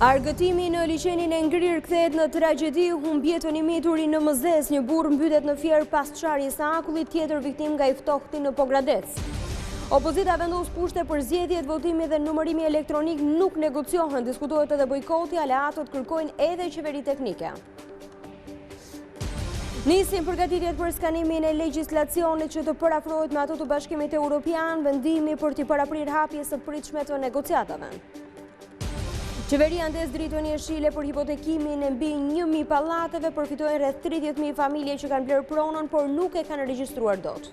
Argëtimi në liçenin e Ngrirë kthehet në tragjedi, humb jetën imituri në Mëzes, një burr mbytet në Fier pas çarjes së akullit, tjetër viktim nga i ftohti në Pogradec. Opozita vendos kushte për zgjedhjet, votimi dhe numërimi elektronik nuk negociohen, diskutohet edhe bojkoti, aleatët kërkojnë edhe qeveri teknike. Nisin përgatitjet për skanimin e legjislacionit që të parafrohet me ato të Bashkimit Evropian, vendimi për të paraprirë hapjes së pritshme të negociatave. Qeveria ndes dritën jeshile për hipotekimin e mbi 1.000 pallateve, përfitojnë rreth 30.000 familje që kanë blerë pronën, por nuk e kanë regjistruar dot.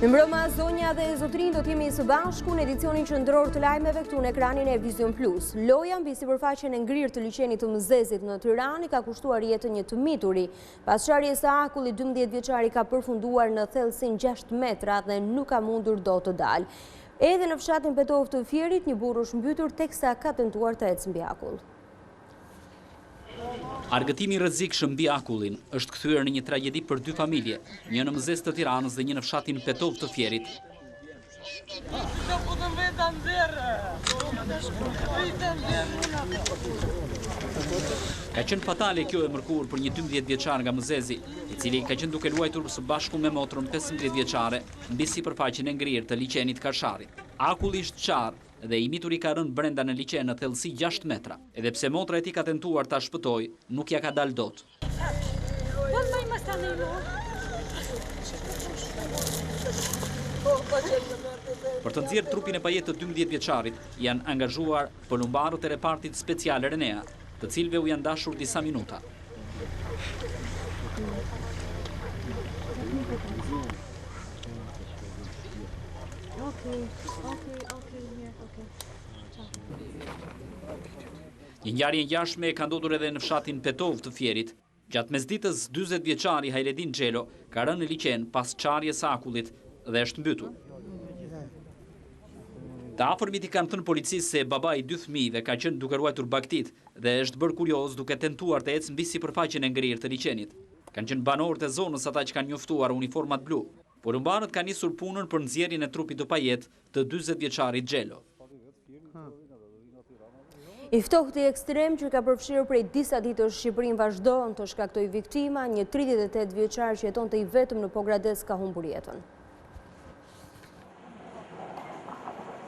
Mbrëma zonja dhe zotrin do t'jemi së bashku në edicionin qendror të lajmeve këtu në ekranin e Vision Plus. Loja mbi sipërfaqen e Ngrirë të liçenit të Mëzezit në Tiranë ka kushtuar jetën një të mituri. Pas çarjes së akullit, 12 vjeçari ka përfunduar në thellësinë 6 metra dhe nuk ka mundur dot të dalë. Edhe në fshatin Petov të Fierit, një burr është mbytur teksa ka tentuar të ecë mbi akull. Argëtimi rrezikshëm mbi akullin është kthyer në një tragjedi për dy familje, një në Mëzes të Tiranës dhe një në fshatin Petov të Fierit. Ka qenë fatale kjo e mërkur për një 12 vjeçar nga Mëzezi, i cili ka qenë duke luajtur së bashku me motrën 15 vjeçare mbi sipërfaqen e Ngrirë të liçenit Karsharit. Akulli është qarë dhe i mituri ka rënë brenda në liçen në thellësi 6 metra. Edhe pse motra e tij ka tentuar ta shpëtojë, nuk ja ka dalë dot. Për të nxjerrë trupin e pajet të 12 vjeçarit, janë angazhuar pëlumbarët e repartit special Renea, të cilëve u janë dashur disa minuta. Një ngjarje ngjashme ka ndodhur edhe në fshatin Petov të Fierit. Gjatë mesditës, 40 vjeçari Hajredin Xhelo ka rënë në liçen pas çarjes së akullit dhe është mbytur. Të afërmit i kanë thënë policisë se babai i dy fëmijëve ka qenë duke ruajtur bagtit dhe është bërë kurioz duke tentuar të ecë mbi sipërfaqen e Ngrirë të liçenit. Kanë qenë banorët e zonës ata që kanë njoftuar uniformat blu, por humbanët kanë nisur punën për nxjerrjen e trupit të pajet të 40 vjeçarit Xhelo. I ftohti ekstrem që ka përfshirë prej disa ditësh Shqipërinë vazhdon të shkaktoj viktima, një 38 vjeçar që jetonte i vetëm në Pogradec ka humbur jetën.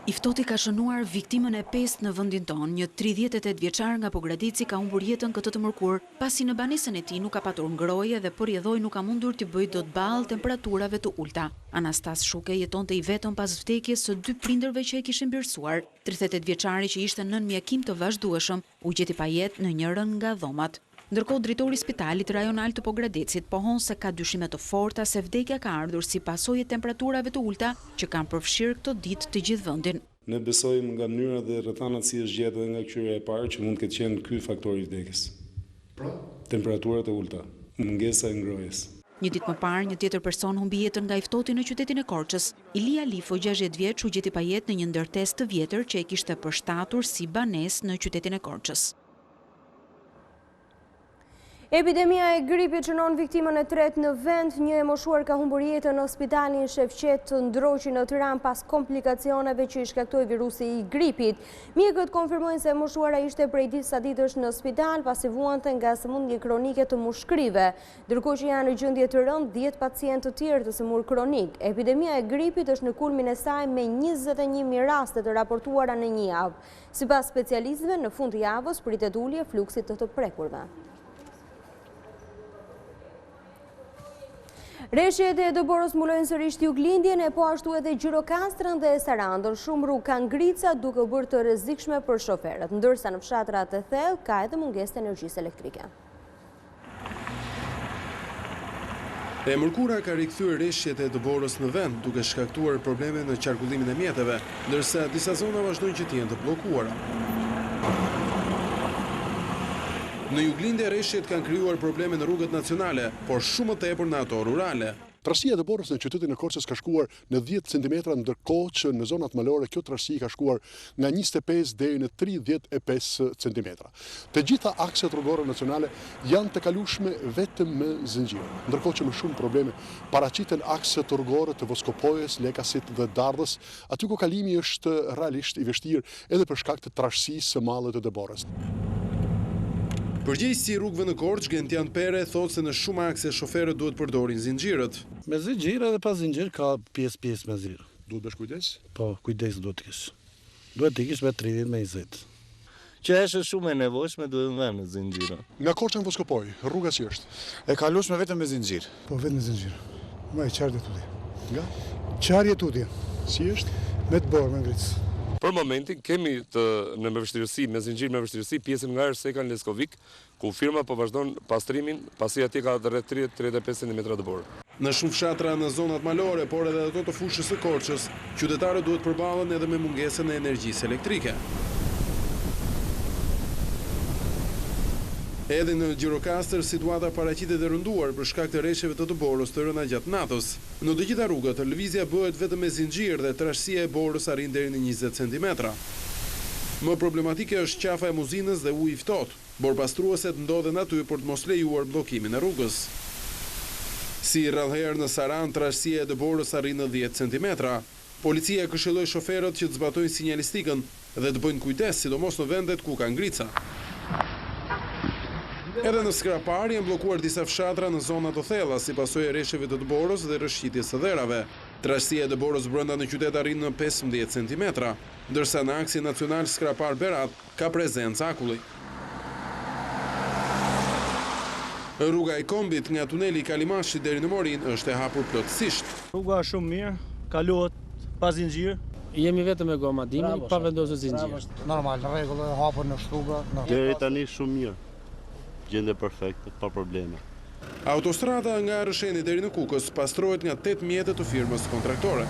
I ftohti ka shënuar viktimën e 5 në vendin tonë, një 38 vjeçar nga Pogradeci ka humbur jetën këtë të mërkur, pasi në banesën e tij nuk ka patur ngrohje dhe përjedhoi nuk ka mundur të bëjë dot ballë temperaturave të ulta. Anastas Shuke jetonte i vetëm pas vdekjes së dy prindërve që e kishin birësuar. 38 vjeçari që ishte nën mjekim të vazhdueshëm u gjeti pa jetë në njërin nga dhomat. Ndërkohë, drejtori i spitalit rajonal të Pogradecit pohon se ka dyshime të forta se vdekja ka ardhur si pasojë e temperaturave të ulta që kanë përfshirë këto ditë të gjithë vendin. Ne besojmë nga mënyra dhe rrethanat si është gjetur nga këshyra e parë që mund të ketë qenë ky faktori i vdekjes. Temperaturat e ulta, mungesa e ngrohjes. Një ditë më parë, një tjetër person humbi jetën nga i ftohti në qytetin e Korçës. Ilia Lifo, 60 vjeç, u gjeti pa jetë në një ndërtesë të vjetër që e kishte përshtatur si banesë në qytetin e Korçës. Epidemia e gripit çnon viktimën e tretë në vend. Një e moshuar ka humbur jetën në spitalin Shefqet të Ndroqi në Tiranë pas komplikacioneve që i shkaktoi virusi i gripit. Mjekët konfirmojnë se e moshuara ishte prej disa ditësh në spital pasi vuante nga sëmundje kronike të mushkrive, ndërkohë që janë në gjendje të rëndë 10 pacientë të tjerë të sëmurë kronik. Epidemia e gripit është në kulmin e saj me 21.000 raste të raportuara në një javë. Sipas specialistëve, në fund të javës pritet ulje fluksit të prekurve. Reshjet e Dëborës mbulojnë sërish Juglindjen e po ashtu edhe Gjirokastrën dhe Sarandën. Shumë rrugë kanë ngrica duke bërë të rrezikshme për shoferët, ndërsa në fshatrat e thellë ka edhe mungesë të energjisë elektrike. E mërkura ka rikthyer reshjet e Dëborës në vend, duke shkaktuar probleme në qarkullimin e mjeteve, ndërsa disa zona vazhdojnë që të jenë të bllokuara. Në Juglindje reshjet kanë krijuar probleme në rrugët nacionale, por shumë më tepër në ato rurale. Trashësia e Dëborës në qytetin e Korçës ka shkuar në 10 cm, ndërkohë që në zonat malore kjo trashësi ka shkuar nga 25 deri në 35 cm. Të gjitha akset rrugore nacionale janë të kalueshme vetëm me zinxhir, ndërkohë që më shumë probleme paraqiten akset rrugore të Voskopojës, Lekasit dhe Dardhës, aty ku kalimi është realisht i vështirë edhe për shkak të trashësisë së madhe të Dëborës. Përgjegjësi i rrugëve në Korçë, Gentian Pere thotë se në shumë akse shoferët duhet përdorin zinxhirët. Me zinxhir edhe pa zinxhir ka pjesë me zinxhir. Duhet bësh kujdes? Po, kujdes duhet të kish. Duhet të kish me 30 me 20. Që është shumë e nevojshme duhet të vëmë zinxhira. Nga Korça në Voskopoj, rruga si është? E kalueshme vetëm me zinxhir. Po vetëm me zinxhir. Më e qartë tutje. Nga? Qarje tutje. Si është? Me të borë, me ngritës. Për momentin kemi në vështirësi, me zinxhir me vështirësi, pjesën nga Ersekan Leskovik, ku firma po vazhdon pastrimin, pasi atje ka rreth 30-35 cm dëbor. Në shumë fshatra në zonat malore, por edhe ato të fushës së Korçës, qytetarët duhet përballen edhe me mungesën e energjisë elektrike. Edhe në Gjirokastër situata paraqitet e rënduar për shkak të rreshjeve të Borës të rëna gjatë natës. Në të gjitha rrugët, lëvizja bëhet vetëm me zinxhir dhe trashësia e Borës arrin deri në 20 cm. Më problematike është qafa e muzinës dhe uji i ftohtë, borpastrueset ndodhen aty për të mos lejuar bllokimin e rrugës. Si rrallëherë në Saran, trashësia e Borës arrin në 10 cm. Policia këshilloi shoferët që të zbatojnë sinjalistikën dhe të bëjnë kujdes, sidomos në vendet ku ka ngrica. Edhe në Skrapar janë bllokuar disa fshatra në zona të thella si pasojë e rreshjeve të Dëborës dhe rrëshqitjes së dherave. Trashësia e Dëborës brenda në qytet arrin në 15 cm, ndërsa në aksin nacional Skrapar-Berat ka prezencë akulli. Rruga e kombit nga tuneli i Kalimashit deri në Morin është e hapur plotësisht. Rruga është shumë mirë, kalohet pa zinxhir. Jemi vetëm me gomadimin, pa vendosur zinxhir. Normal, në rregull, hapur në rruga. Deri tani shumë mirë. Gjendje perfekte, pa probleme. Autostrada nga Rësheni deri në Kukës pastrohet nga 8 mjete të firmës kontraktore.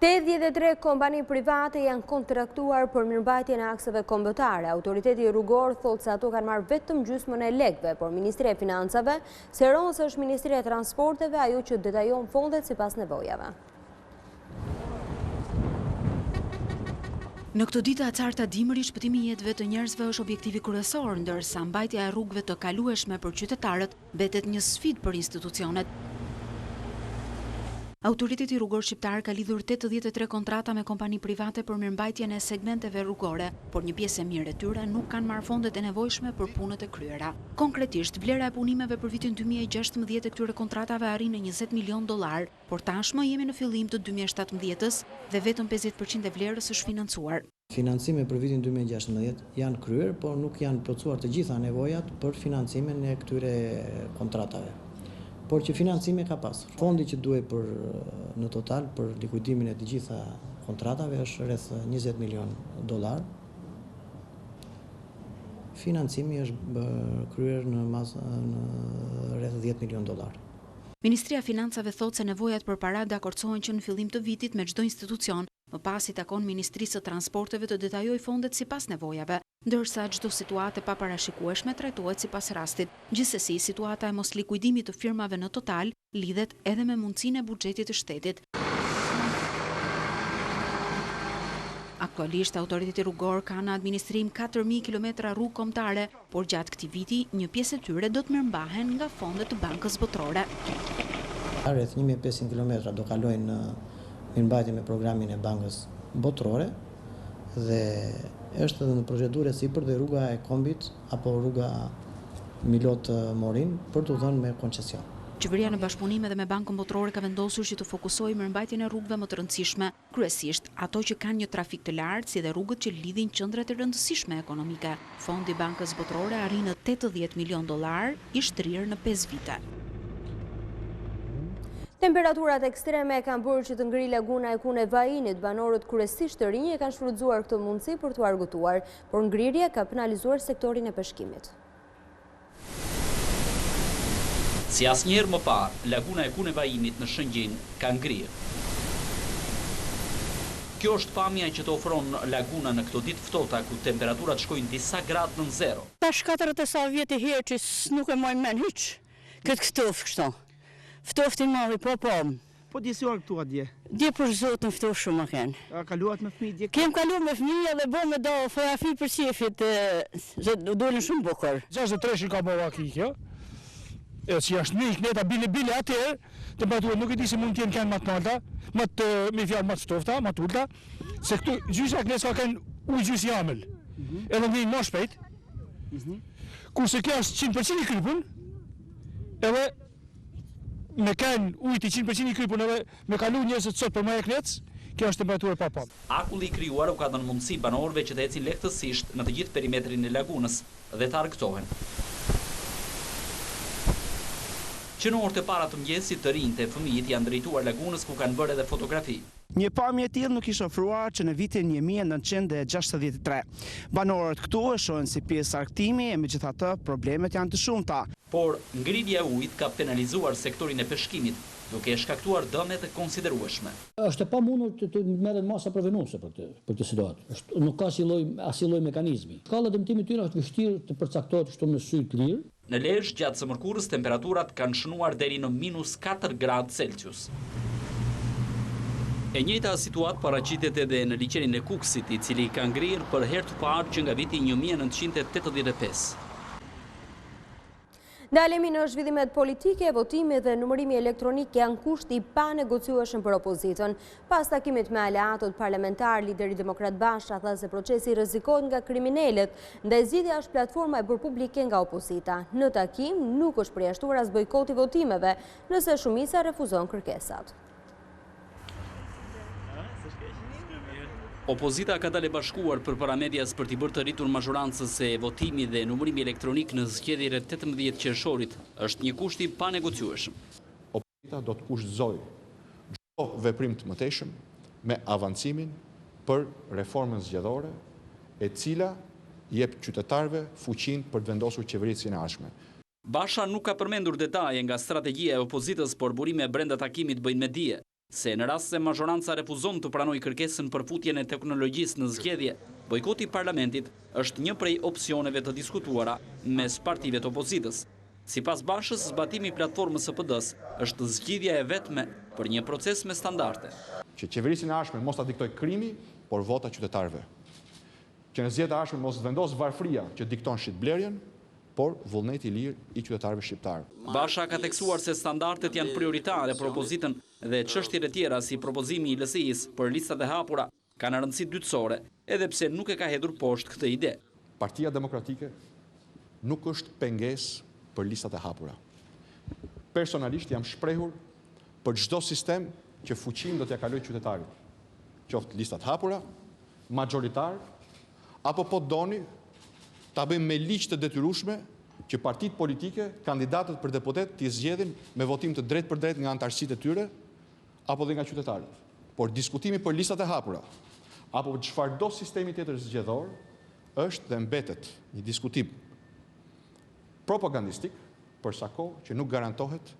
83 kompani private janë kontraktuar për mirëmbajtjen e akseve kombëtare. Autoriteti rrugor thotë se ato kanë marrë vetëm gjysmën e lekëve, por Ministria e Financave seron se është Ministria e Transporteve ajo që detajon fondet sipas nevojave. Në këtë ditë acarta dimëri, shpëtimi i jetëve të njerëzve është objektivi kryesor, ndërsa mbajtja e rrugëve të kalueshme për qytetarët mbetet një sfidë për institucionet. Autoriteti rrugor shqiptar ka lidhur 83 kontrata me kompani private për mirëmbajtjen e segmenteve rrugore, por një pjesë e mirë e tyre nuk kanë marrë fondet e nevojshme për punët e kryera. Konkretisht, vlera e punimeve për vitin 2016 e këtyre kontratave arrin në $20 milion, por tashmë jemi në fillim të 2017-s dhe vetëm 50% e vlerës është financuar. Financime për vitin 2016 janë kryer, por nuk janë plotësuar të gjitha nevojat për financimin e këtyre kontratave. Por që financime ka pasur. Fondi që duhet në total për likuidimin e të gjitha kontratave është rreth $20 milion. Financimi është kryer në rreth $10 milion. Ministria e Financave thotë se nevojat për para dakordsohen që në fillim të vitit me çdo institucion, më pas i takon Ministrisë së Transporteve të detajojë fondet sipas nevojave, ndërsa çdo situatë e paparashikueshme trajtohet sipas rastit. Gjithsesi, situata e mos likuidimit të firmave në total lidhet edhe me mundësinë e buxhetit të shtetit. Aktualisht, autoriteti rrugor ka në administrim 4.000 kilometra rrugë kombëtare, por gjatë këtij viti një pjesë e tyre do të mirëmbahen nga fondet të Bankës Botërore. Rreth 1.500 kilometra do kalojnë në mirëmbajtje me programin e Bankës Botërore dhe është edhe në procedurë sipër dhe rruga e kombit apo rruga Milot Morin për të dhënë me koncesion. Qeveria në bashkëpunim edhe me Bankën Botërore ka vendosur që të fokusojë mirëmbajtjen e rrugëve më të rëndësishme, kryesisht ato që kanë një trafik të lartë, si dhe rrugët që lidhin qendrat e rëndësishme ekonomike. Fondi i Bankës Botërore arrin në $80 milion, i shtrirë në 5 vite. Temperaturat ekstreme kanë bërë që të ngri laguna e Kune Vajinit. Banorët kryesisht të rinj e kanë shfrytzuar këtë mundësi për t'u argëtuar, por ngrirja ka penalizuar sektorin e peshkimit. Si asnjëherë më parë, laguna e Kune Vajinit në Shëngjin ka ngrirë. Kjo është pamja që të ofron laguna në këto ditë ftohta ku temperaturat shkojnë disa gradë nën zero. Tash 40 sa vjetë herë që nuk e mojnë men hiç. Këtë ftoftë kështu. Ftoftin marri po. Po djesi orë këtu atje? Dje për zotën ftoft shumë më kënë. A kaluat me fëmijë dje? Kem kaluar me fëmijë dhe bëm me do fotografi për shefit, dolën shumë bukur. 63 ka bëva kjo. E që jashtë mik, neta bile atëherë, temperatura nuk e di se mund të jenë kanë më të larta, me fjalë më të ftofta, më të ulta, se këtu gjysha kënes ka kanë ujë gjys jamël. Edhe vjen më shpejt. Kurse kjo është 100% i krypun, edhe me kanë ujë 100% i krypun edhe me kalu njerëzit sot për më e knec, kjo është temperatura pa pam. Akulli i krijuar u ka dhënë mundësi banorëve që të ecin lehtësisht në të gjithë perimetrin e lagunës dhe të argëtohen. Që në orët e para të mëngjesit të rinjtë e fëmijët janë drejtuar lagunës ku kanë bërë edhe fotografi. Një pamje e tillë nuk ishte ofruar që në vitin 1963. Banorët këtu e shohin si pjesë argëtimi e megjithatë problemet janë të shumta. Por ngrirja e ujit ka penalizuar sektorin e peshkimit, duke shkaktuar dëme të konsiderueshme. Është e pamundur të merret masa provenuese për këtë situatë. Nuk ka asnjë lloj mekanizmi. Shkalla dëmtimit tyre është vështirë të përcaktohet kështu me sy të lirë. Në Lezhë gjatë së mërkurës temperaturat kanë shënuar deri në -4 gradë Celsius. E njëjta situatë paraqitet edhe në liçenin e Kuksit, i cili ka ngrirë për herë të parë që nga viti 1985. Dalemi në zhvillimet politike, votimi dhe numërimi elektronik janë kushti i panegociueshëm për opozitën. Pas takimit me aleatët parlamentar, lideri Demokrat Basha tha se procesi rrezikohet nga kriminalet, ndaj zgjidhja është platforma e bërë publike nga opozita. Në takim nuk është përjashtuar as bojkoti votimeve, nëse shumica refuzon kërkesat. Opozita ka dalë bashkuar për para medias për t'i bërë të rritur mazhorancës se votimi dhe numërimi elektronik në zgjedhjen e 18 qershorit është një kusht i panegociueshëm. Opozita do të kushtëzojë çdo veprim të mëtejshëm me avancimin për reformën zgjedhore, e cila jep qytetarëve fuqinë për të vendosur qeverinë e ardhshme. Basha nuk ka përmendur detaje nga strategjia e opozitës, por burime brenda takimit bëjnë me dije se në rast se mazhoranca refuzon të pranojë kërkesën për futjen e teknologjisë në zgjedhje, bojkoti i parlamentit është një prej opsioneve të diskutuara mes partive të opozitës. Sipas Bashës, zbatimi i platformës së PD-s është zgjidhja e vetme për një proces me standarde. Që qeverisja e ardhshme mos ta diktoj krimi, por vota qytetarëve. Që në zgjedhjet e ardhshme mos vendos varfëria që dikton shitblerjen, por vullneti i lirë i qytetarëve shqiptar. Basha ka theksuar se standardet janë prioritare për opozitën dhe çështjet e tjera si propozimi i LSI-s për listat e hapura kanë rëndësi dytësore, edhe pse nuk e ka hedhur poshtë këtë ide. Partia Demokratike nuk është pengesë për listat e hapura. Personalisht jam shprehur për çdo sistem që fuqinë do t'ia kalojë qytetarit. Qoftë listat hapura, magjoritar, apo po doni ta bëjmë me ligj të detyrueshme që partitë politike, kandidatët për deputet t'i zgjedhin me votim të drejtë për drejtë nga antarësitë e tyre apo dhe nga qytetarët. Por diskutimi për listat e hapura apo çfarëdo sistemi tjetër zgjedhor është dhe mbetet një diskutim propagandistik për sa kohë që nuk garantohet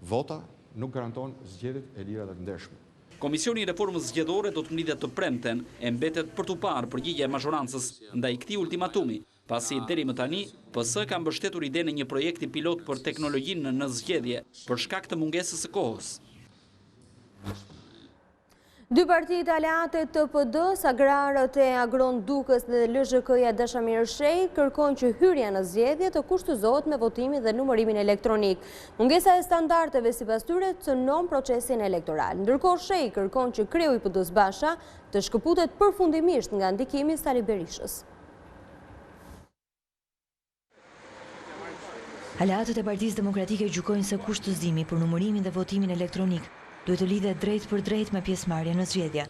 vota, nuk garanton zgjedhjet e lira dhe të ndershme. Komisioni i reformës zgjedhore do të ngritet të premten e mbetet për tu parë përgjigje e mazhorancës ndaj këtij ultimatumi, pasi deri më tani PS ka mbështetur idenë e një projekti pilot për teknologjinë në zgjedhje për shkak të mungesës së kohës. Dy partitë aleate të PD-s, agrarët e Agron Dukës dhe LZK-ja Dashamir Shej kërkojnë që hyrja në zgjedhje të kushtozohet me votimin dhe numërimin elektronik. Mungesa e standardeve sipas tyre cënon procesin elektoral. Ndërkohë Shej kërkon që kreu i PD-s Basha të shkëputet përfundimisht nga ndikimi i Sali Berishës. Aleatët e Partisë Demokratike gjykojnë se kushtozimi për numërimin dhe votimin elektronik duhet të lidhet drejt për drejt me pjesëmarrje në zgjedhje.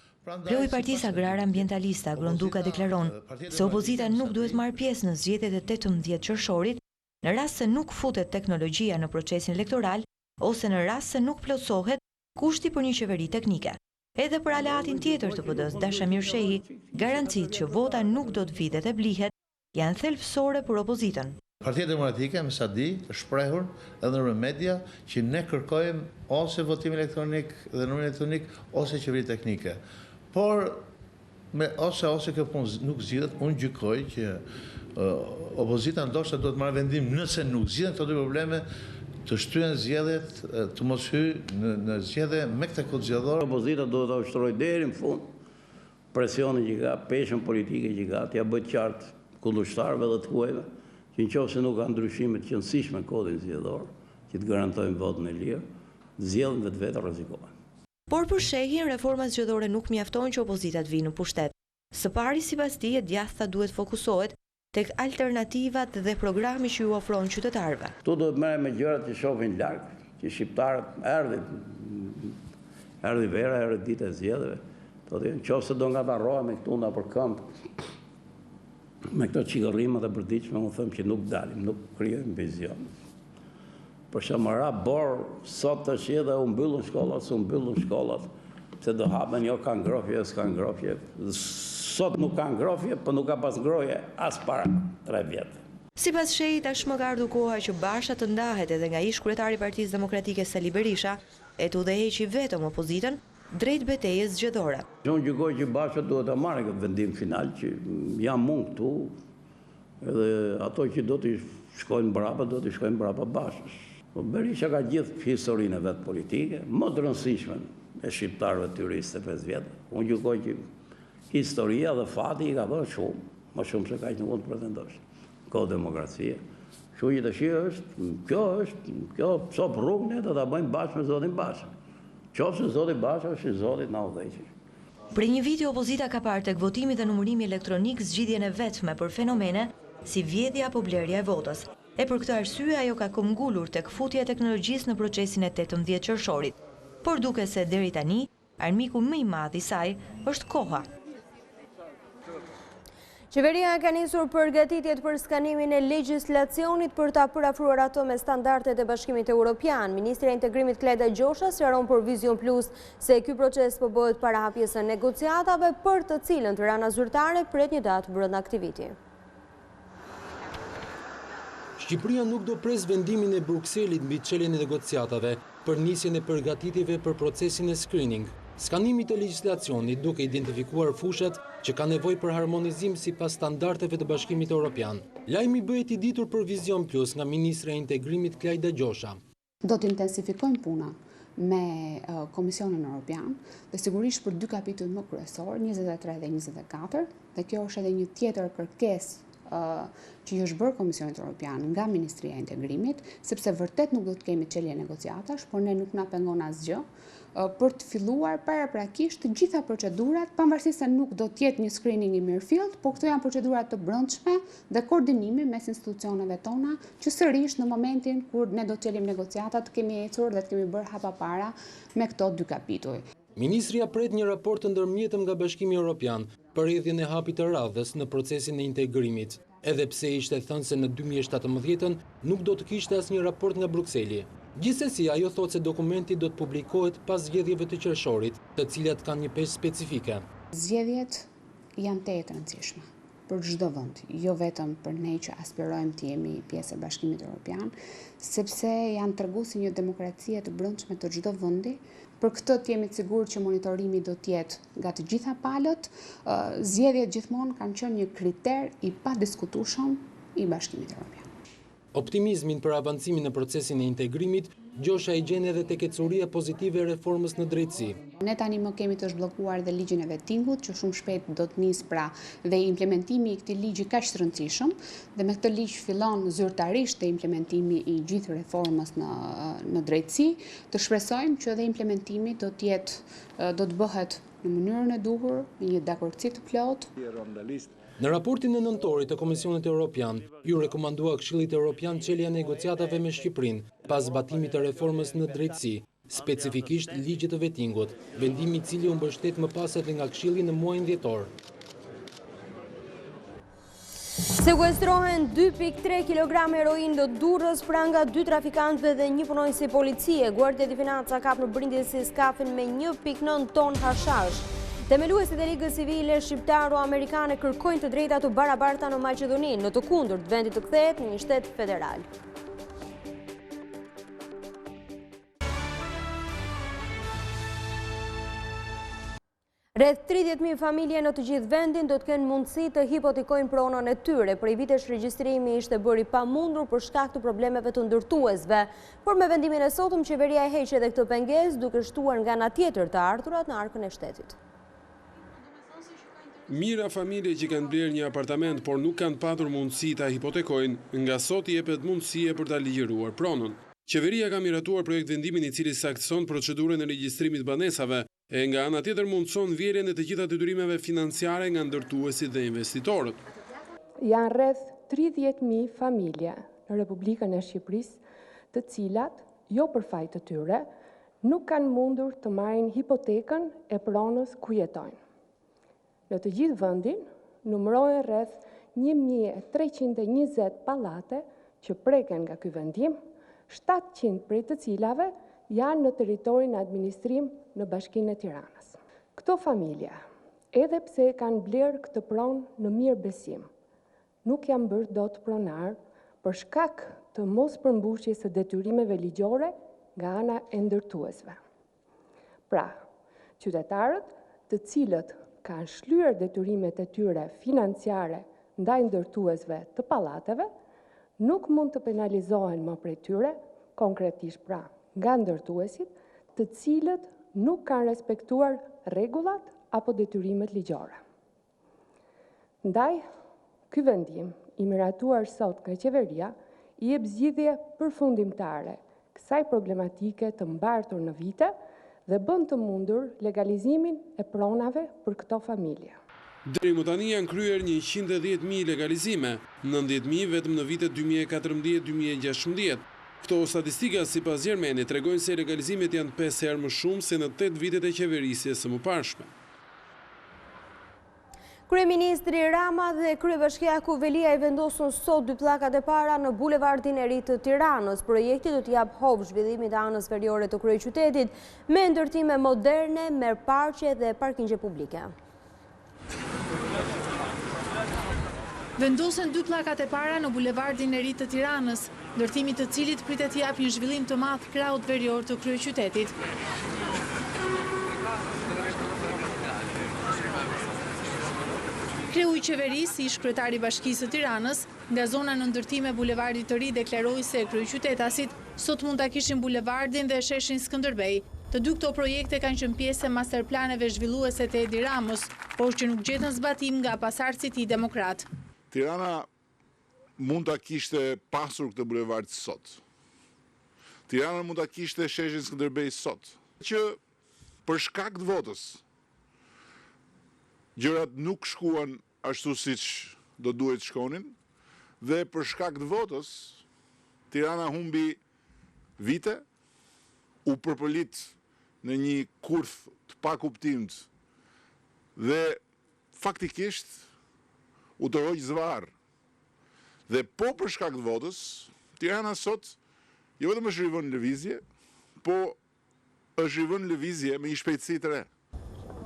Kreu i Partisë Agrare Ambientaliste Agron Duka deklaron se opozita nuk duhet marrë pjesë në zgjedhjet e 18 qershorit në rast se nuk futet teknologjia në procesin elektoral ose në rast se nuk plotësohet kushti për një qeveri teknike. Edhe për aleatin tjetër të PD-s, Dashamir Shehi, garancitë që vota nuk do të vitet e blihet janë thelbësore për opozitën. Partia Demokratike, me sa di, të shprehur edhe në media që ne kërkojmë ose votim elektronik dhe numër elektronik ose qeveri teknike. Por ose kjo punë nuk zgjidhet, unë gjykoj që opozita ndoshta do të marrë vendim nëse nuk zgjidhen këto dy probleme të shtryen zgjedhjet, të mos hyjë në zgjedhje me këtë kod zgjedhor. Opozita do ta ushtrojë deri në fund presionin që ka, peshën politike që ka, t'ja bëjt qartë kundërshtarëve dhe të huajve, që nëse nuk ka ndryshime të qëndësishme në kodin zgjedhor, që të garantojnë votën e lirë, zgjedhjen vetë rrezikohen. Por për shehin, reformat zgjedhore nuk mjaftojnë që opozita të vinë në pushtet. Së pari, sipas tij, e djathta duhet fokusohet tek alternativat dhe programi që ju ofron qytetarëve. Ktu do të merrem me gjërat që shohin larg, që shqiptarët erdhi vera, erdhi dita e zgjedhjeve. Nëse do ngatarrohemi këtu nga për këmbë, me këto çigërrimat e përditshme, unë them që nuk dalim, nuk krijojmë vizion. Për Shamara Bor, sot të shi dhe u mbyllën shkollat, s'u mbyllën shkollat, se do hapen jo ka ngrohje, s'ka ngrohje. Sot nuk ka ngrohje, po nuk ka pas ngrohje as para 3 vjet. Sipas shehit, tashmë ka ardhur koha që Basha të ndahet edhe nga ish kryetari i Partisë Demokratike Sali Berisha, e të udhëheqi vetëm opozitën drejt betejës zgjedhore. Unë gjykoj që Basha duhet ta marrë këtë vendim final, që jam unë këtu, edhe ato që do të shkojnë brapa, do të shkojnë brapa Bashës. Berisha ka gjithë historinë e vetë politike, më të rëndësishme e shqiptarëve të juristë e 5 vjetë. Unë gjykoj që historia dhe fati i ka dhënë shumë, më shumë se kaq nuk mund të pretendosh. Ka demokracia. Kështu që tash kjo sop rrugë ne do ta bëjmë bashkë me zotin Basha. Qofse zoti Basha është i zotit na udhëheqi. Për një vit opozita ka parë tek votimi dhe numërimi elektronik zgjidhjen e vetme për fenomene si vjedhja apo blerja e votës. E për këtë arsye ajo ka këmbgulur tek futja e teknologjisë në procesin e 18 qershorit. Por duke se deri tani, armiku më i madh i saj është koha. Qeveria ka nisur përgatitjet për skanimin e legjislacionit për ta përafruar ato me standardet e Bashkimit Evropian. Ministri i Integrimit Klajda Gjosha sqaron për Vision Plus se ky proces po bëhet para hapjes së negociatave për të cilën Tirana zyrtare pret një datë brenda këtij viti. Shqipëria nuk do pres vendimin e Brukselit mbi çeljen e negociatave për nisjen e përgatitjeve për procesin e screening, skanimit të legjislacionit duke identifikuar fushat që ka nevojë për harmonizim sipas standardeve të Bashkimit Evropian. Lajmi bëhet i ditur për Vision Plus nga Ministra e Integrimit Klajda Gjosha. Do të intensifikojmë puna me Komisionin Evropian dhe sigurisht për 2 kapitull më kryesor, 23 dhe 24, dhe kjo është edhe një tjetër kërkesë që i është bërë Komisionit Evropian nga Ministria e Integrimit, sepse vërtet nuk do të kemi çelje negociatash, por ne nuk na pengon asgjë për të filluar paraprakisht të gjitha procedurat, pavarësisht se nuk do të jetë një screening i mirëfillt, por këto janë procedurat të brendshme dhe koordinimi mes institucioneve tona, që sërish në momentin kur ne do të çelim negociatat, të kemi ecur dhe të kemi bërë hapa para me këto 2 kapituj. Ministria pret një raport të ndërmjetëm nga Bashkimi Evropian për rrjedhjen e hapit të radhës në procesin e integrimit, edhe pse ishte thënë se në 2017 nuk do të kishte asnjë raport nga Brukseli. Gjithsesi, ajo thotë se dokumenti do të publikohet pas zgjedhjeve të qershorit, të cilat kanë një peshë specifike. Zgjedhjet janë të rëndësishme për çdo vend, jo vetëm për ne që aspirojmë të jemi pjesë e Bashkimit Evropian, sepse janë treguesi një demokracie të brendshme të çdo vendi. Për këtë të jemi të sigurt që monitorimi do të jetë nga të gjitha palët. Zgjedhjet gjithmonë kanë qenë një kriter i padiskutueshëm i Bashkimit Evropian. Optimizmin për avancimin në procesin e integrimit, Gjosha i gjen edhe tek ecuria pozitive e reformës në drejtësi. Ne tani më kemi të zhbllokuar dhe ligjin e vettingut, që shumë shpejt do të nisë pra dhe implementimi i këtij ligji kaq të rëndësishëm, dhe me këtë ligj fillon zyrtarisht dhe implementimi i gjithë reformës në drejtësi. Të shpresojmë që edhe implementimi do të bëhet në mënyrën e duhur, me një dakordsi të plotë. Në raportin e nëntorit të Komisionit Evropian, ju rekomandua Këshillit Evropian çelja e negociatave me Shqipërinë pas zbatimit të reformës në drejtësi, specifikisht ligjit të vettingut, vendimi i cili u mbështet më pas edhe nga Këshilli në muajin dhjetor. Sekuestrohen 2.3 kg heroin do Durrës pra nga 2 trafikantëve dhe 1 punonjës i policie. Guardia di Financa kap në brindisi skafin me 1.9 ton hashash. Themeluesit e Ligës Civile shqiptaro-amerikane kërkojnë të drejta të barabarta në Maqedoni, në të kundërt vendi të kthehet në një shtet federal. Rreth 30.000 familje në të gjithë vendin do të kenë mundësi të hipotekojnë pronën e tyre. Prej vitesh regjistrimi ishte bëri pamundur për shkak të problemeve të ndërtuesve. Por me vendimin e sotëm, qeveria e heq edhe këtë pengesë, duke shtuar nga ana tjetër të ardhurat në arkën e shtetit. Mira familje që kanë blerë një apartament, por nuk kanë patur mundësi ta hipotekojnë, nga sot i jepet mundësia për ta ligjëruar pronën. Qeveria ka miratuar projekt vendimin i cili saktëson procedurën e regjistrimit banesave, e nga ana tjetër mundëson vjerjen e të gjitha detyrimeve financiare nga ndërtuesit dhe investitorët. Janë rreth 30.000 familje në Republikën e Shqipërisë, të cilat, jo për fajt të tyre, nuk kanë mundur të marrin hipotekën e pronës ku jetojnë. Në të gjithë vendin, numërohen rreth 1.320 pallate që preken nga ky vendim, 700 prej të cilave janë në teritorin administrim në Bashkinë e Tiranës. Këto familje, edhe pse kanë blerë këtë pronë në mirë besim, nuk janë bërë dot pronar për shkak të mos përmbushjes së detyrimeve ligjore nga ana e ndërtuesve. Pra, qytetarët të cilët kanë shlyer detyrimet e tyre financiare ndaj ndërtuesve të pallateve, nuk mund të penalizohen më prej tyre, konkretisht pra nga ndërtuesit, të cilët nuk kanë respektuar rregullat apo detyrimet ligjore. Ndaj, ky vendim i miratuar sot nga qeveria i jep zgjidhje përfundimtare kësaj problematike të mbartur në vite dhe bën të mundur legalizimin e pronave për këto familje. Deri më tani janë kryer 110.000 legalizime, 90.000 vetëm në vitet 2014-2016. Këto statistika sipas Gjermenit tregojnë se legalizimet janë 5 herë më shumë se në 8 vitet e qeverisjes së mëparshme. Kryeministri Rama dhe kryebashkiaku Velia i vendosën sot 2 pllakat e para në bulevardin e ri të Tiranës. Projekti do të jap hop zhvillimit të anës veriore të kryeqytetit me ndërtime moderne, merrparqe dhe parkingje publike. Vendosen 2 pllakat e para në bulevardin e ri të Tiranës, ndërtimi të cilit pritet të japë një zhvillim të madh krahut verior të kryeqytetit. Kreu i qeverisë, ish kryetari i Bashkisë së Tiranës, nga zona në ndërtime bulevardit të ri deklaroi se kryeqytetasit sot mund ta kishin bulevardin dhe sheshin Skënderbej. Të dy këto projekte kanë qenë pjesë e masterplaneve zhvilluese të Edi Ramës, por që nuk gjetën zbatim nga pasardhësit e tij demokrat. Tirana mund ta kishte pasur këtë bulevard sot. Tirana mund ta kishte sheshin Skënderbej sot, që për shkak të votës gjërat nuk shkuan ashtu siç do duhet shkonin dhe për shkak të votës Tirana humbi vite, u përpëlit në një kurth të pakuptimt dhe faktikisht u të rojë zvarë. Dhe po për shkak të votës, Tirana sot jo vetëm është rivën lëvizje, po është rivën lëvizje me një shpejtësi të re.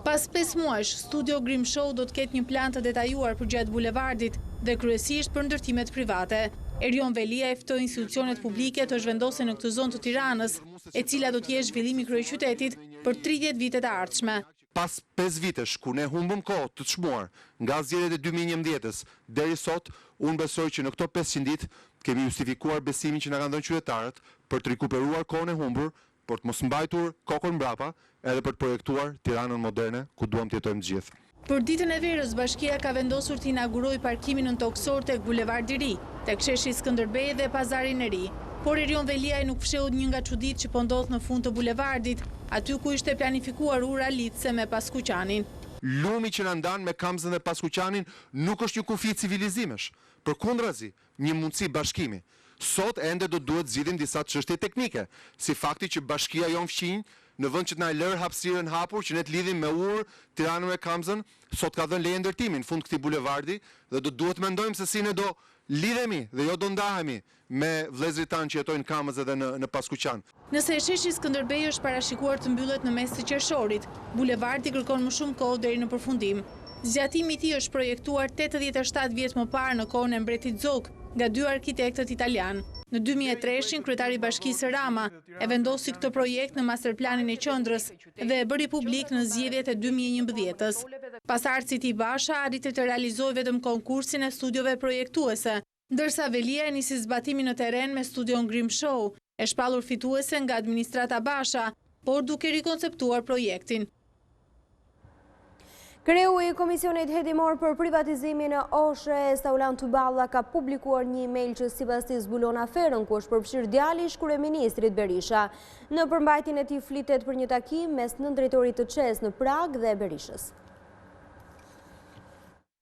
Pas 5 muajsh, Studio Grimshow do të ketë një plan të detajuar për gjatë bulevardit dhe kryesisht për ndërtimet private. Erion Velia e ftoi institucionet publike të zhvendosen në këtë zonë të Tiranës, e cila do të jetë zhvillimi i kryeqytetit për 30 vite të ardhshme. Pas 5 vitesh ku ne humbëm kohë të çmuar nga zgjedhjet e 2011-s deri sot, unë besoj që në këto 500 ditë kemi justifikuar besimin që na kanë dhënë qytetarët për të rikuperuar kohën e humbur, për të mos mbajtur kokën mbrapa, edhe për të projektuar Tiranën moderne ku duam të jetojmë të gjithë. Për ditën e verës, bashkia ka vendosur të inaugurojë parkimin në toksor tek bulevardi i ri, tek sheshi Skënderbej dhe pazarin e ri. Por Erion Veliaj nuk fsheu një nga çuditë që po ndodh në fund të bulevardit, aty ku ishte planifikuar ura lidhse me Paskuqanin. Lumi që na ndan me Kamzën dhe Paskuqanin nuk është një kufi civilizimesh, përkundrazi, një mundësi bashkimi. Sot ende do duhet zgjidhim disa çështje teknike, si fakti që bashkia jon fqinj në vend që të na lër hapësirën hapur që ne të lidhim me Urë, Tiranën me Kamzën, sot ka dhënë leje ndërtimi në fund këtij bulevardi dhe do duhet mendojmë se si ne do lidhemi dhe jo do ndahemi me vëllezërit tanë që jetojnë në Kamës edhe në Paskuqan. Nëse sheshi Skënderbej është parashikuar të mbyllet në mes të qershorit, bulevardi kërkon më shumë kohë deri në përfundim. Zgjatimi i tij është projektuar 87 vjet më parë në kohën e mbretit Zog nga 2 arkitektët italian. Në 2003, kryetari i Bashkisë Rama e vendosi këtë projekt në masterplanin e qendrës dhe e bëri publik në zgjedhjet e 2011-s. Pasardhësit i Basha arriti të realizojë vetëm konkursin e studiove projektuese, ndërsa Velia e nisi zbatimin në terren me studion Grimshaw, e shpallur fituese nga administrata Basha, por duke rikonceptuar projektin. Kreu i Komisionit Hetimor për privatizimin e OSHE, Saulan Tyballa, ka publikuar një email që sipas tij zbulon aferën ku është përfshirë djali i kryeministrit Berisha. Në përmbajtjen e tij flitet për një takim mes nëndrejtorit të ÇEZ në Prag dhe Berishës.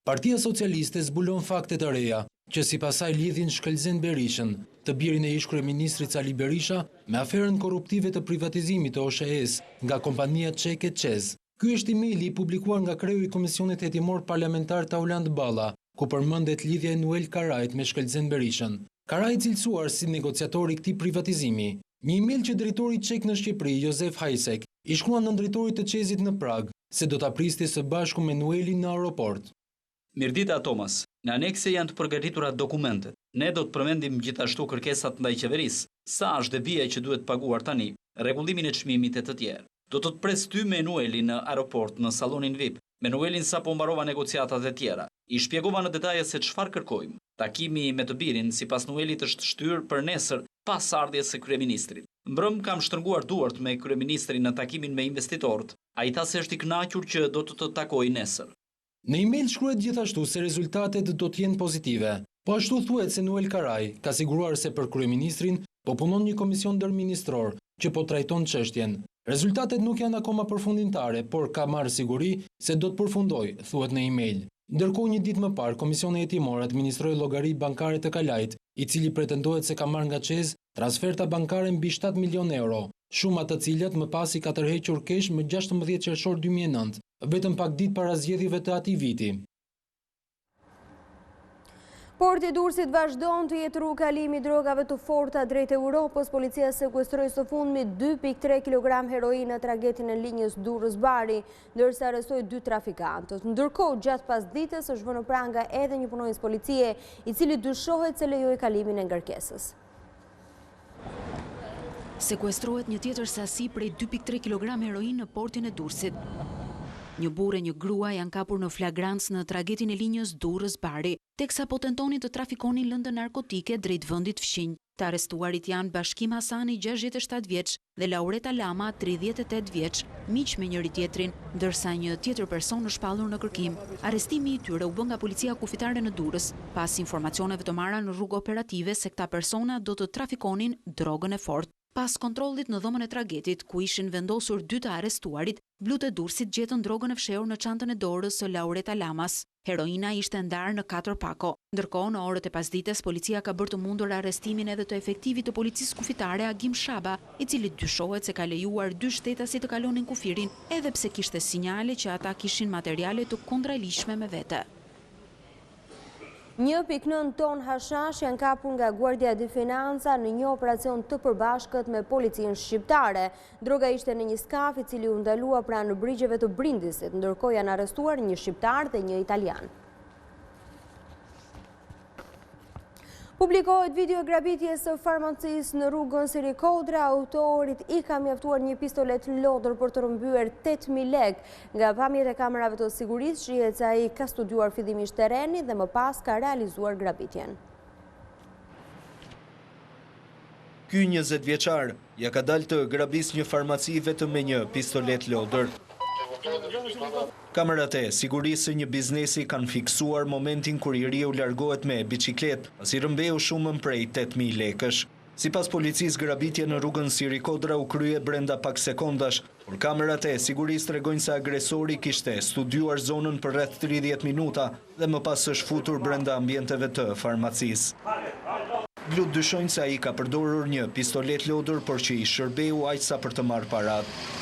Partia Socialiste zbulon fakte të reja që sipas saj lidhin Shkëlzen Berishën, të birin e ish kryeministrit Sali Berisha, me aferën korruptive të privatizimit të OSHE-s nga kompania çeke ÇEZ. Ky është emaili i publikuar nga kreu i Komisionit Hetimor Parlamentar Tauland Balla, ku përmendet lidhja e Nuel Karajt me Shkëlzen Berishën. Karaj cilësuar si negociator i këtij privatizimi. Një email që drejtori çek në Shqipëri, Josef Hajsek, i shkruan nëndrejtorit të ÇEZ-it në Prag, se do ta pristi së bashku me Nuelin në aeroport. Mirëdita Thomas, në anekse janë të përgatitura dokumentet. Ne do të përmendim gjithashtu kërkesat ndaj qeverisë, sa është devija që duhet paguar tani, rregullimin e çmimit e të tjerë. Do të pres ty me Nuelin në aeroport në salonin VIP. Me Nuelin sapo mbarova negociatat e tjera. I shpjegova në detaje se çfarë kërkojmë. Takimi me të birin sipas Nuelit është shtyr për nesër pas ardhjes së kryeministrit. Mbrëm kam shtrënguar duart me kryeministrin në takimin me investitorët. Ai tha se është i kënaqur që do të takojë nesër. Në email shkruhet gjithashtu se rezultatet do të jenë pozitive. Po ashtu thuhet se Nuel Karaj ka siguruar se për kryeministrin po punon një komision ndërministror që po trajton çështjen. Rezultatet nuk janë akoma përfundimtare, por ka marrë siguri se do të përfundoj, thuhet në email. Ndërkohë një ditë më parë, Komisioni Hetimor administroi llogari bankare të Kalajt, i cili pretendohet se ka marrë nga ÇEZ transferta bankare mbi 7 milion euro, shumë të cilat më pas i ka tërhequr kesh më 16 qershor 2009, vetëm pak ditë para zgjedhjeve të atij viti. Porti i Durrësit vazhdon të jetë rrugë kalimi i drogave të forta drejt Europës. Policia sekuestroi së fundmi 2.3 kg heroinë në tragedin e linjës Durrës-Bari, ndërsa arrestoi 2 trafikantët. Ndërkohë, gjatë pasdites është vënë pranga edhe një punonjës policie, i cili dyshohet se lejoi kalimin e ngarkesës. Sekuestrohet një tjetër sasi prej 2.3 kg heroinë në portin e Durrësit. Një burrë e një grua janë kapur në flagrancë në tragedin e linjës Durrës-Bari, teksa po tentonin të trafikonin lëndë narkotike drejt vendit fqinj. Të arrestuarit janë Bashkim Hasani, 67 vjeç, dhe Laureta Lama, 38 vjeç, miq me njëri tjetrin, ndërsa një tjetër person është shpallur në kërkim. Arrestimi i tyre u bë nga policia kufitare në Durrës, pas informacioneve të marra në rrugë operative se këta persona do të trafikonin drogën e fortë. Pas kontrollit në dhomën e tragedit, ku ishin vendosur 2 të arrestuarit, Blut e Durrësit gjetën drogën e fshehur në çantën e dorës së Laureta Lamas. Heroina ishte ndarë në 4 pako. Ndërkohë, në orët e pasdites, policia ka bërë të mundur arrestimin edhe të efektivit të policisë kufitare Agim Shaba, i cili dyshohet se ka lejuar 2 shtetasi të kalonin kufirin, edhe pse kishte sinjale që ata kishin materiale të kontraligjshme me vete. 1.9 ton hashash janë kapur nga Guardia di Finanza në një operacion të përbashkët me policinë shqiptare. Droga ishte në një skaf i cili u ndalua pranë brigjeve të Brindisit, ndërkohë janë arrestuar një shqiptar dhe një italian. Publikohet video e grabitjes së farmacisë në rrugën Sirikodra. Autorit i ka mjaftuar një pistolet lodër për të rrëmbyer 8.000 lekë. Nga pamjet e kamerave të sigurisë, shihet se ai ka studiuar fillimisht terrenin dhe më pas ka realizuar grabitjen. Ky 20 vjeçar ja ka dalë të grabis një farmaci vetëm me një pistolet lodër. Kamerat e sigurisë së një biznesi kanë fiksuar momentin kur i riu largohet me biçikletë, pasi rrëmbeu shumën prej 8.000 lekësh. Sipas policisë, grabitja në rrugën Sirikodra u krye brenda pak sekondash, por kamerat e sigurisë tregojnë se agresori kishte studiuar zonën për rreth 30 minuta dhe më pas është futur brenda ambienteve të farmacisë. Blut dyshojnë se ai ka përdorur një pistolet lodër, por që i shërbeu aq sa për të marrë paratë.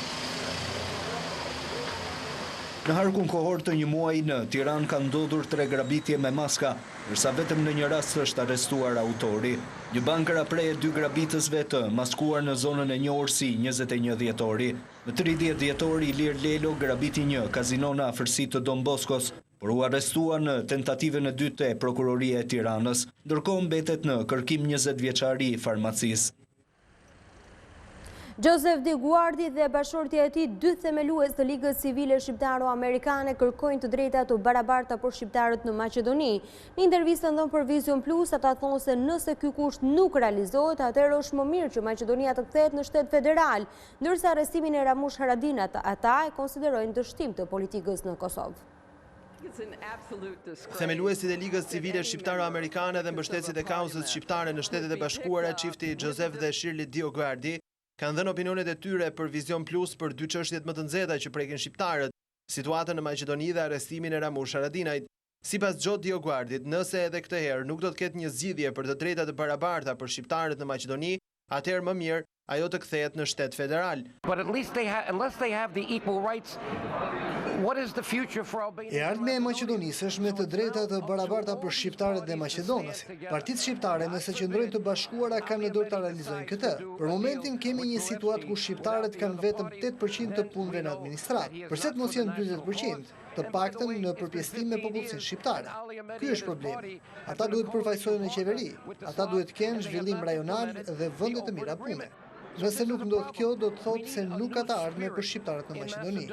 Në harkun kohor të një muaji në Tiranë ka ndodhur 3 grabitje me maska, ndërsa vetëm në një rast është arrestuar autori. Një bank rapreje 2 grabitësve të maskuar në zonën e njohur si 21 dhjetori. Në 30 dhjetori, Ilir Lelo grabiti një kazino në afërsi të Don Boskos, por u arrestua në tentativën e dytë e Prokuroria e Tiranës, ndërkohë mbetet në kërkim 20 vjeçari i farmacisë. Joseph Diguardi dhe bashkëshortja e tij, dy themelues të Ligës Civile Shqiptaro-Amerikane, kërkojnë të drejta të barabarta për shqiptarët në Maqedoni. Në intervistën dhënë për Vision Plus, ata thonë se nëse ky kusht nuk realizohet, atëherë është më mirë që Maqedonia të kthehet në shtet federal, ndërsa arrestimin e Ramush Haradinajt ata e konsiderojnë dështim të politikës në Kosovë. Themeluesit e Ligës Civile Shqiptaro-Amerikane dhe mbështetësit e kauzës shqiptare në Shtetet e Bashkuara, çifti Joseph dhe Shirley Diguardi, kanë dhënë opinionet e tyre për Vision Plus për dy çështjet më të nxehta që prekin shqiptarët, situatën në Maqedoni dhe arrestimin e Ramush Haradinajt. Sipas Joe Diguardit, nëse edhe këtë herë nuk do të ketë një zgjidhje për të drejtat e barabarta për shqiptarët në Maqedoni, atëherë më mirë ajo të kthehet në shtet federal. E ardhmja e Maqedonisë është me të drejtat të barabarta për shqiptarët dhe maqedonësit. Partitë shqiptare, nëse qëndrojnë të bashkuara, kanë në dorë ta realizojnë këtë. Për momentin kemi një situatë ku shqiptarët kanë vetëm 8% të punëve në administratë. Përse të mos janë 40%? Të paktën në përpjestim me popullsinë shqiptare. Ky është problemi. Ata duhet përfaqësohen në qeveri. Ata duhet kenë zhvillim rajonal dhe vende të mira pune. Nëse nuk ndodh kjo, do të thotë se nuk ka të ardhme për shqiptarët në Maqedoni.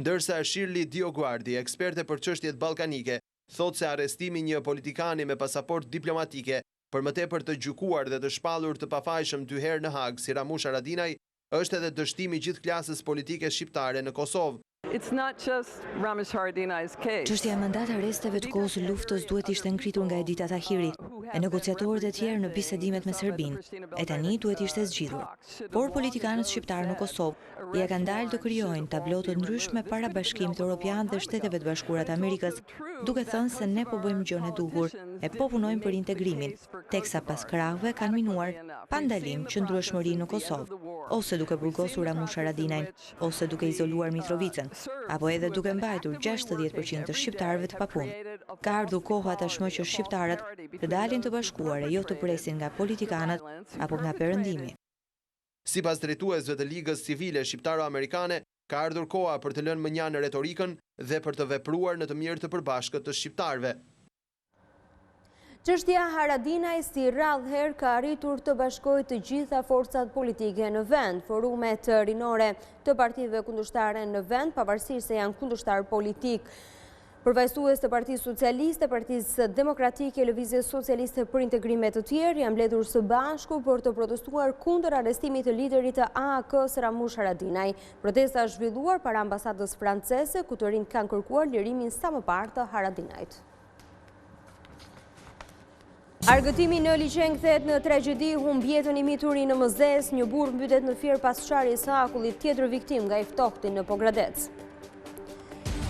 Ndërsa Shirley Diguardi, eksperte për çështjet ballkanike, thotë se arrestimi një politikani me pasaportë diplomatike për më tepër të gjykuar dhe të shpallur të pafajshëm dy herë në Hag si Ramush Haradinaj është edhe dështimi gjithë klasës politike shqiptare në Kosovë. Çështja e mandat arresteve të kohës së luftës duhet ishte ngritur nga Edita Tahiri e negociatorët e tjerë në bisedimet me Serbinë, e tani duhet ishte zgjidhur. Por politikanët shqiptarë në Kosovë ja kanë dalë të krijojnë tablo të ndryshme para Bashkimit Evropian dhe Shteteve të Bashkuara të Amerikës, duke thënë se ne po bëjmë gjën e duhur e po punojmë për integrimin, teksa pas krahëve kanë minuar pa ndalim qëndrueshmërinë në Kosovë, ose duke burgosur Ramush Haradinajn, ose duke izoluar Mitrovicën, apo edhe duke mbajtur 60% të shqiptarëve të papunë. Ka ardhur koha tashmë që shqiptarët të dalin të bashkuar e jo të presin nga politikanët apo nga perëndimi. Sipas drejtuesve të Ligës Civile Shqiptaro-Amerikane, ka ardhur koha për të lënë mënjanë retorikën dhe për të vepruar në të mirë të përbashkët të shqiptarëve. Çështja Haradinaj si rrallëherë ka arritur të bashkojë të gjitha forcat politike në vend. Forumet rinore të partive kundërshtare në vend, pavarësisht se janë kundërshtar politik, përfaqësues të Partisë Socialiste, Partisë Demokratike, Lëvizjes Socialiste për Integrim e të tjerë, janë mbledhur së bashku për të protestuar kundër arrestimit të liderit të AAK-s Ramush Haradinaj. Protesta është zhvilluar para ambasadës franceze, ku të rinjt kanë kërkuar lirimin sa më parë të Haradinajt. Argëtimi në liçen kthehet në tragjedi, humb jetën i mituri në Mëzes, një burr mbytet në firë pas sharjes së akullit, tjetër viktim nga i ftohti në Pogradec.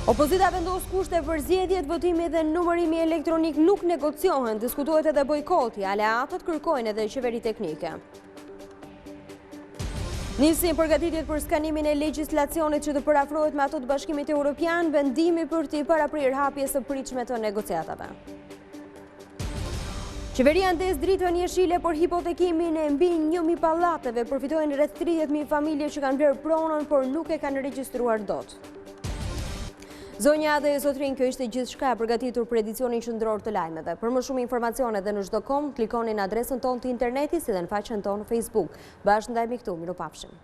Opozita vendos kushte për zgjedhjet, votimi dhe numërimi elektronik nuk negociohen, diskutohet edhe bojkoti, aleatët kërkojnë edhe qeveri teknike. Nisin përgatitjet për skanimin e legjislacionit që të parafrohet me ato të Bashkimit Evropian, vendimi për t'i paraprirë hapjes së pritshme të negociatave. Qeveria ndes dritën jeshile për hipotekimin e mbi 1.000 pallateve, përfitojnë rreth 30.000 familje që kanë blerë pronën, por nuk e kanë regjistruar dot. Zonja dhe zotrin, kjo ishte gjithçka e përgatitur për edicionin qendror të lajmeve. Për më shumë informacione dhe në çdo kom, klikoni në adresën tonë të internetit si dhe në faqen tonë në Facebook. Bashkë ndajmë këtu, miropafshim.